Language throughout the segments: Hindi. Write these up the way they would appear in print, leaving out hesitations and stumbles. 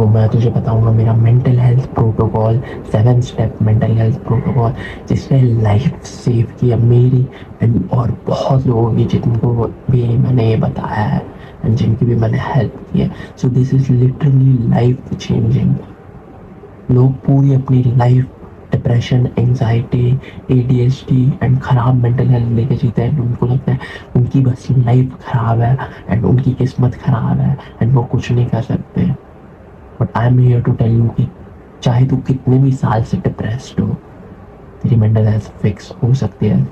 मैं तुझे बताऊंगा मेरा mental health protocol, 7 step mental health protocol, जिसने लाइफ सेव की है मेरी एंड और बहुत लोगों की, जिनको भी मैंने ये बताया है एंड जिनकी भी मैंने हेल्प की है। So this is literally life changing. लोग पूरी अपनी life depression, anxiety, ADHD and ख़राब मेंटल हेल्थ लेके जीते हैं। उनको लगता है उनकी बस लाइफ ख़राब है एंड उनकी किस्मत ख़राब है एंड वो कुछ नहीं कर सकते। But I am here to tell you कि चाहे तू कितने भी साल से डिप्रेस्ड हो, तेरी मेंटल हेल्थ फिक्स हो सकती है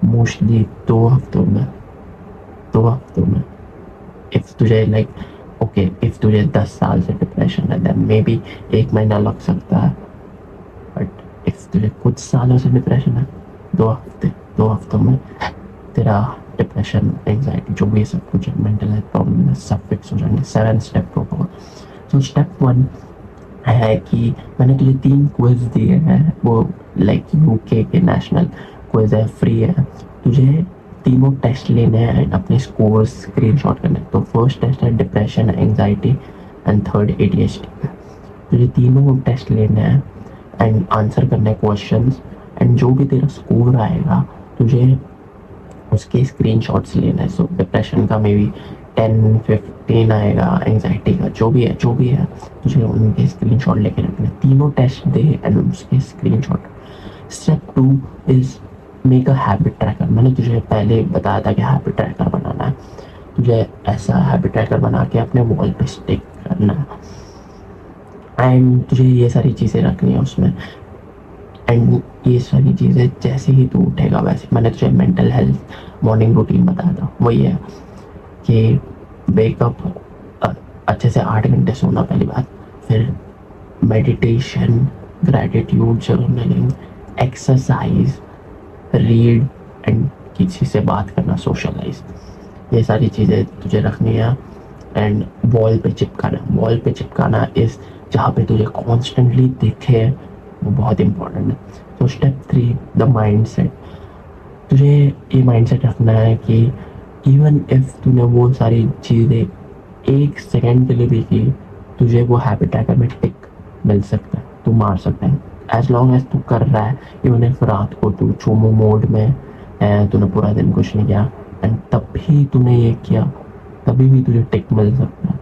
मोस्टली 2 हफ्तों में। इफ तुझे ओके, इफ तुझे 10 साल से डिप्रेशन है देन मे बी 1 महीना लग सकता है। बट इफ तुझे कुछ सालों से डिप्रेशन है, 2 हफ्तों में तेरा डिप्रेशन, एंजाइटी, जो भी सब कुछ मेंटल हेल्थ प्रॉब्लम है, सब फिक्स हो जाएंगे। 7 स्टेप प्रोटोकॉल। तो स्टेप 1 है कि मैंने तुझे 3 क्विज दिए हैं, वो यूके के नेशनल क्विज है, फ्री है। तुझे तीनों टेस्ट लेने हैं, अपने स्कोर स्क्रीनशॉट करने हैं। तो फर्स्ट टेस्ट है depression, anxiety and third ADHD. तुझे तीनों टेस्ट लेने हैं एंड आंसर करने क्वेश्चंस, एंड जो भी तेरा स्कोर आएगा तुझे उसके स्क्रीनशॉट्स लेना है। सो डिप्रेशन का मे बी 10-15 आएगा, एंजाइटी का जो भी है तुझे उनके स्क्रीनशॉट लेके रखना है। तीनों टेस्ट दे एंड उसके screenshot. Step 2 is make a habit tracker. मैंने तुझे पहले बताया था कि हैबिट ट्रैकर बनाना है। तुझे ऐसा हैबिट ट्रैकर बना के अपने वॉल पे स्टिक करना है एंड तुझे ये सारी चीज़ें रखनी है उसमें। एंड ये सारी चीज़ें जैसे ही तू उठेगा, वैसे मैंने तुझे मेंटल हेल्थ मॉर्निंग रूटीन बताया था, वही है कि वेकअप, अच्छे से 8 घंटे सोना पहली बात, फिर meditation, gratitude journaling, exercise, read and किसी से बात करना, सोशलाइज। ये सारी चीज़ें तुझे रखनी है एंड वॉल पे चिपकाना इस जहाँ पे तुझे कॉन्स्टेंटली दिखे, वो बहुत इंपॉर्टेंट है। तो स्टेप 3 द माइंड सेट। तुझे ये माइंड सेट रखना है कि इवन इफ तूने वो सारी चीज़ें 1 सेकेंड के लिए भी की, तुझे वो हैबिट ट्रैकर में टिक मिल सकता है, तू मार सकता है एज लॉन्ग एज तू कर रहा है। इवन इफ रात को तू चोमो मोड में है, तूने पूरा दिन कुछ नहीं किया एंड तब भी तूने ये किया, तभी भी तुझे टिक मिल सकता है।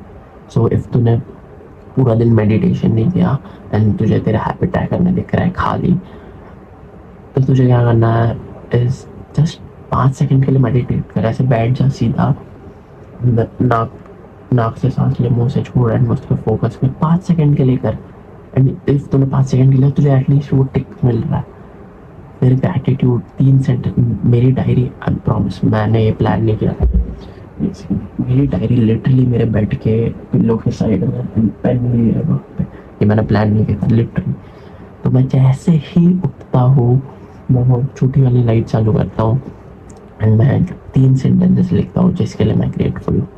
सो इफ तूने पूरा दिन मेडिटेशन नहीं किया एंड तुझे तेरा हैबिट ट्रैकर में दिख रहा है खाली, तो तुझे क्या करना है इज जस्ट 5 सेकंड के लिए मेडिटेट कर। ऐसे बैठ जा सीधा, नाक नाक से सांस ले, मुंह से छोड़ एंड उस पर फोकस कर 5 सेकंड के लिए कर। एंड इफ तूने 5 सेकंड के लिए, तुझे एटलीस्ट वो टिक मिल रहा है। फिर ग्रैटिट्यूड 3 सेंटेंस। मेरी डायरी, आई प्रॉमिस मैंने ये प्लान नहीं किया था, मेरी डायरी लिटरली मेरे बेड के पिल्लो के साइड में, पेन भी है वहाँ पे। ये मैंने प्लान नहीं किया था लिटरली। तो मैं जैसे ही उठता हूँ, मैं वो छोटी वाली लाइट चालू करता हूँ एंड मैं 3 सेंटेंसेस लिखता हूँ जिसके लिए मैं ग्रेटफुल हूँ।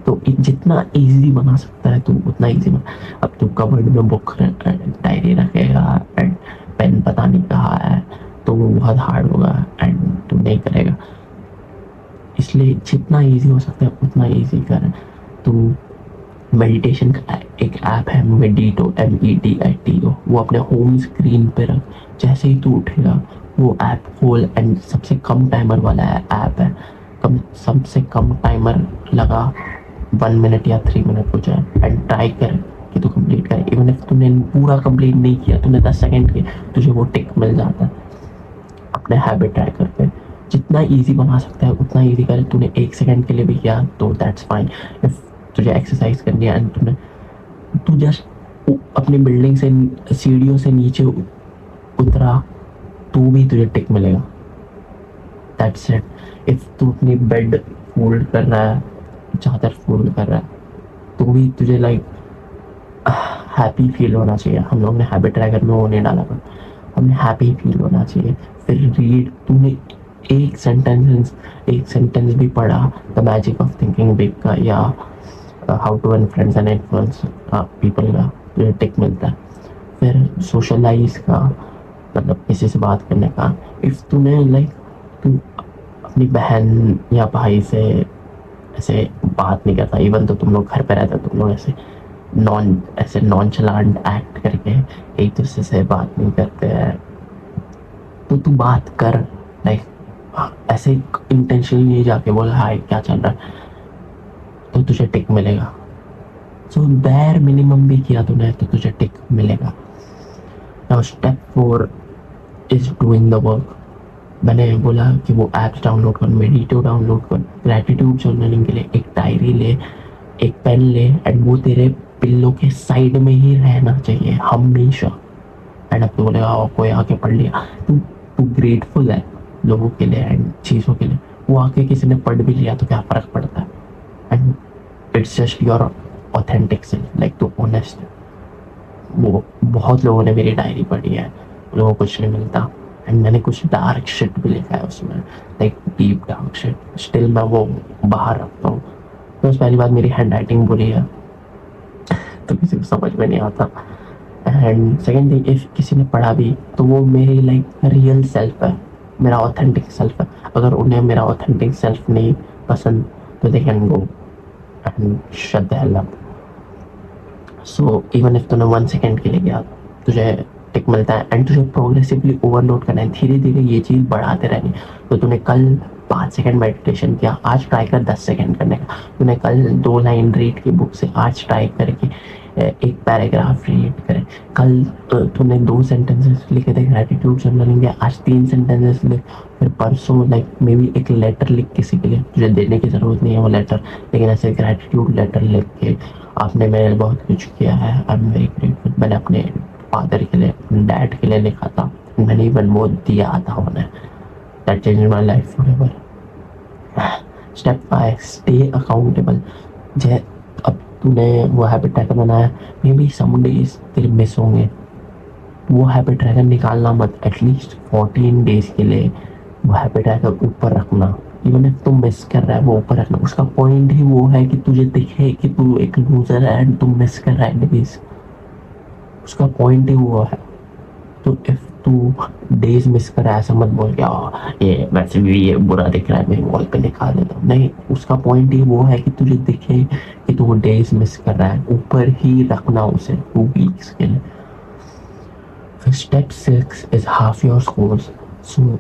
तो जितना इजी बना सकता है तू उतना इजी बना। अब तू कबर्ड में बुक डायरी रखेगा एंड पेन पता नहीं कहाँ है, तो वो बहुत हार्ड होगा एंड तू नहीं करेगा। इसलिए जितना इजी हो सकता है उतना इजी कर। तू मेडिटेशन का एक ऐप है, मेडिटो, MEDITO, वो अपने होम स्क्रीन पे रख। जैसे ही तू उठेगा वो ऐप खोल एंड सबसे कम टाइमर वाला ऐप है, सबसे कम टाइमर लगा, 1 मिनट या 3 मिनट हो जाए एंड ट्राई कर कि तू कंप्लीट करे। इवन इफ तूने पूरा कंप्लीट नहीं किया, तूने 10 सेकंड के, तुझे वो टिक मिल जाता है अपने हैबिट ट्रैकर पे। जितना इजी बना सकता है उतना इजी कर। तूने 1 सेकंड के लिए भी किया तो दैट्स फाइन। इफ तुझे एक्सरसाइज करनी है एंड तू जस्ट अपनी बिल्डिंग से, सीढ़ियों से नीचे उतरा, तो भी तुझे टिक मिलेगा। That's it. इफ तू अपनी बेड फोल्ड कर रहा है, चादर फोल्ड कर रहा है, तो भी तुझे हैप्पी फील होना चाहिए। हम लोग ने हैबिट ट्रैकर में वो नहीं डाला, पर हमें हैप्पी फील होना चाहिए। फिर रीड, तूने एक सेंटेंस भी पढ़ा, the magic of thinking big का या how to influence and influence people का, तुझे टिक मिलता है। फिर सोशलाइज का, मतलब किसी से बात करने का। इफ तूने तू अपनी बहन या भाई से ऐसे बात नहीं करता, इवन तो तुम लोग घर पे रहते, तुम लोग ऐसे नॉन ऐसे नॉनचलांट एक्ट करके एक दूसरे से बात नहीं करते हैं, तो तू बात कर। लाइक ऐसे इंटेंशनली नहीं जाके बोल हाय क्या चल रहा है, तो तुझे टिक मिलेगा। सो बैर मिनिमम भी किया तूने तो तुझे टिक मिलेगा। Now step 4 is doing the work. मैंने बोला कि वो ऐप्स डाउनलोड कर, मेडिटेटिव डाउनलोड कर, ग्रैटिट्यूड जर्नलिंग के लिए एक डायरी ले, एक पेन ले, एंड वो तेरे पिल्लो के साइड में ही रहना चाहिए हमेशा। एंड अब तो बोलेगा कोई आके पढ़ लिया, तू तू ग्रेटफुल है लोगों के लिए एंड चीज़ों के लिए। वो आके किसी ने पढ़ भी लिया तो क्या फ़र्क पड़ता है। And it's just your authentic self, like to honest. वो बहुत लोगों ने मेरी डायरी पढ़ी है, उन लोगों को कुछ नहीं मिलता। एंड मैंने कुछ डार्क शिट भी लिखा है उसमें, like deep dark shit, still मैं वो बाहर रखता हूँ। तो पहली बात मेरी हैंड राइटिंग बुरी है तो किसी को समझ में नहीं आता। एंड सेकेंड थिंग, इफ किसी ने पढ़ा भी तो वो मेरी लाइक रियल सेल्फ है, मेरा ऑथेंटिक सेल्फ है। अगर उन्हें मेरा ऑथेंटिक सेल्फ नहीं पसंद तो they can go and shut the hell up. So even if तूने 1 सेकेंड के लिए गया तुझे टिक मिलता है। एंड तुझे प्रोग्रेसिवली ओवरलोड करना है, धीरे धीरे ये चीज़ बढ़ाते रहनी। तो तूने कल 5 सेकेंड मेडिटेशन किया, आज ट्राई कर 10 सेकेंड करने का। तूने कल 2 लाइन रीड की बुक से, आज ट्राई करके एक पैराग्राफ रीड करें। कल तूने 2 सेंटेंसेस लिखे थे ग्रेटिट्यूड जर्नलिंग के, आज 3 सेंटेंसेस लिख। फिर परसों लाइक मे बी एक लेटर लिख किसी के लिए, तुझे देने की ज़रूरत नहीं है वो लेटर, लेकिन ऐसे ग्रेटिट्यूड लेटर लिख के आपने मेरे लिए बहुत कुछ किया है, आई एम वेरी ग्रेटफुल। मैंने अपने फादर के लिए, अपने डैड के लिए लिखा था, मैंने इवन वो दिया था उन्हें, that change my life forever. Step 5 stay accountable. जै अब तूने वो हैबिट ट्रैकर बनाया, मे बी सम डेज तेरे मिस होंगे, वो हैबिट ट्रैकर निकालना मत। एटलीस्ट 14 डेज के लिए वो हैबिट ट्रैकर ऊपर रखना। इवन इफ तुम मिस कर रहा है वो ऊपर रखना। उसका पॉइंट ही वो है कि तुझे दिखे कि तू एक लूजर है एंड तुम मिस कर रहा है डेज, उसका पॉइंट ही वो है। तो इफ तू डेज मिस कर रहा है ऐसा मत बोल के ये वैसे भी ये बुरा दिख रहा है मैं वॉल पे निकाल देता हूँ, नहीं। उसका पॉइंट ही वो है कि तुझे दिखे कि तू वो डेज मिस कर रहा है, ऊपर ही रखना उसे 2 वीक्स के लिए। फिर step 6 is half your scores. So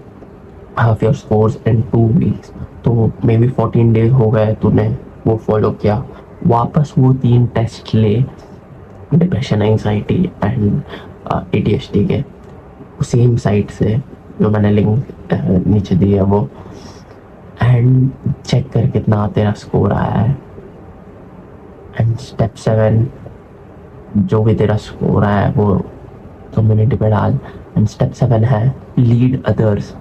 half your scores in 2 weeks. तो मे बी 14 डेज हो गए तूने वो फॉलो किया, वापस वो 3 टेस्ट ले, डिप्रेशन, एंग्जाइटी एंड ADHD के, सेम साइट से जो मैंने लिंक नीचे दी है वो, एंड चेक कर कितना तेरा स्कोर आया है। एंड स्टेप 7 जो भी तेरा स्कोर आया है वो कम्युनिटी पे डाल। एंड स्टेप 7 है लीड अदर्स।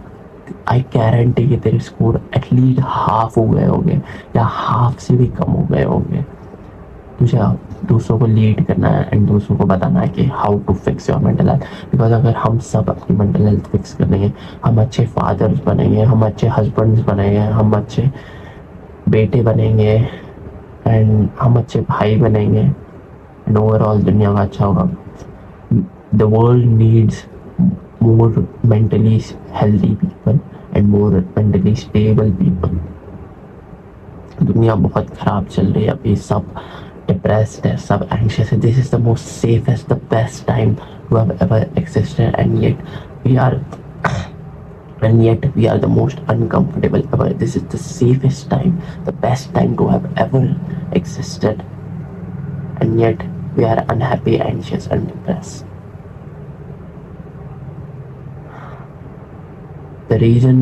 आई गारंटी कि तेरे स्कोर एटलीस्ट हाफ हो गए होंगे या हाफ से भी कम हो गए होंगे। तुझे दूसरों को लीड करना है एंड दूसरों को बताना है कि how to fix your mental health. Because अगर हम सब अपनी मेंटल हेल्थ फिक्स करेंगे, हम अच्छे फादर्स बनेंगे, हम अच्छे हस्बैंड्स बनेंगे, हम अच्छे बेटे बनेंगे एंड हम अच्छे भाई बनेंगे एंड ओवरऑल दुनिया का अच्छा होगा। The world needs more mentally healthy people and more mentally stable people. दुनिया बहुत ख़राब चल रही है अभी, सब डिप्रेस्ड है, सब एंशियस है। This is the most safest, the best time to have ever existed and yet we are the most uncomfortable ever. This is the safest time, the best time to have ever existed, and yet we are unhappy, anxious and depressed. The reason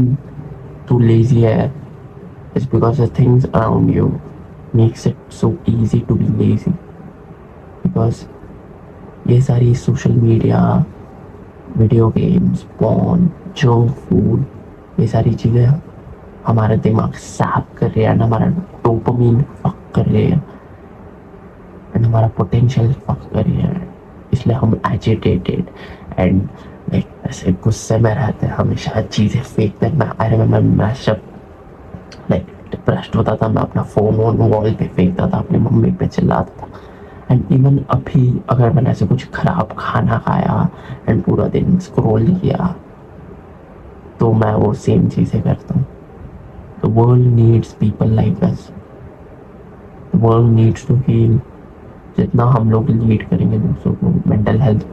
too lazy है is because the things around you makes it so easy to be lazy. Because ये सारी social media, video games, porn, junk food, ये सारी चीज़ें हमारा दिमाग सैप कर रही है, हमारा डोपामिन फक कर रही है एंड हमारा पोटेंशियल फक कर रही है। इसलिए हम एजिटेटेड एंड लाइक ऐसे गुस्से में रहते हैं, हमेशा चीज़ें फेंकते हैं। आई रिमेम्बर मैं जब लाइक डिप्रेस्ड होता था, मैं अपना फ़ोन वॉल पे फेंकता था, अपनी मम्मी पे चिल्लाता था। एंड इवन अभी अगर मैंने ऐसे कुछ ख़राब खाना खाया एंड पूरा दिन स्क्रॉल किया तो मैं वो सेम चीज़ें करता हूँ। The world needs people like us, the world needs to heal. जितना हम लोग लीड करेंगे दूसरों को मेंटल हेल्थ,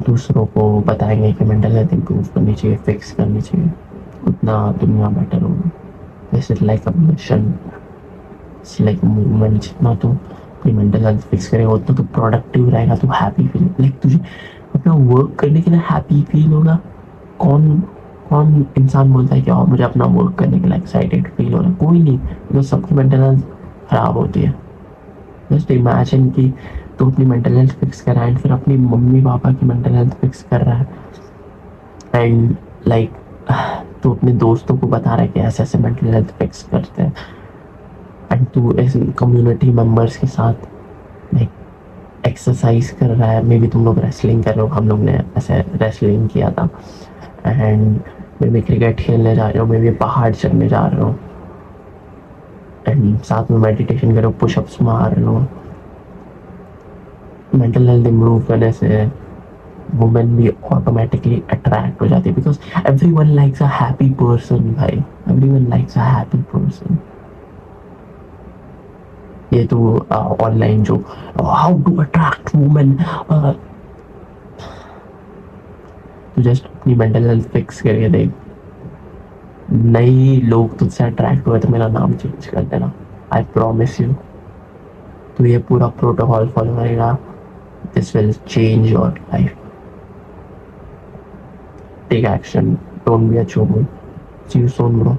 दूसरों को बताएंगे कि मेंटल हेल्थ इंप्रूव करनी चाहिए, फिक्स करनी चाहिए, उतना दुनिया बेटर होगी. This is like a mission, it's like a movement. जितना तो कोई मेंटल हेल्थ फिक्स करेगा उतना तो प्रोडक्टिव रहेगा, तो हैप्पी फील लाइक तुझे अपना वर्क करने के लिए हैप्पी फील होगा. कौन कौन इंसान बोलता है कि हाँ मुझे अपना वर्क करने के लिए एक्साइटेड फील हो रहा है? कोई नहीं, बिकॉज सबकी मेंटल हेल्थ खराब होती है. जस्ट इमेजिन कि तू अपनी मेंटल हेल्थ फिक्स कर रहा है एंड फिर अपनी मम्मी पापा की मेंटल हेल्थ फिक्स कर रहा है, एंड लाइक तू अपने दोस्तों को बता रहा है कि ऐसे ऐसे मेंटल हेल्थ फिक्स करते हैं, एंड तू ऐसे कम्युनिटी मेंबर्स के साथ लाइक एक्सरसाइज कर रहा है. मे बी तुम लोग रेसलिंग कर रहे हो, हम लोग ने ऐसे रेसलिंग किया था, एंड मे बी क्रिकेट खेलने जा रहे हो, मे बी पहाड़ चढ़ने जा रहे हो, एंड साथ में मेडिटेशन करो, पुशअप्स मार रहे हो. मेंटल हेल्थ इम्प्रूव करने से वुमेन भी ऑटोमेटिकली अट्रैक्ट हो जाती है, because every one likes a happy person. भाई every one likes a happy person. ये तो ऑनलाइन जो हाउ टू अट्रैक्ट वुमेन, तो जस्ट अपनी मेंटल हेल्थ फिक्स करके देख, नई लोग तुझसे अट्रैक्ट हुए तो मेरा नाम चेंज कर देना. I promise you. तो ये पूरा प्रोटोकॉल फॉलो करेगा, this will change your life. Take action, don't be a चोमू. See you soon bro.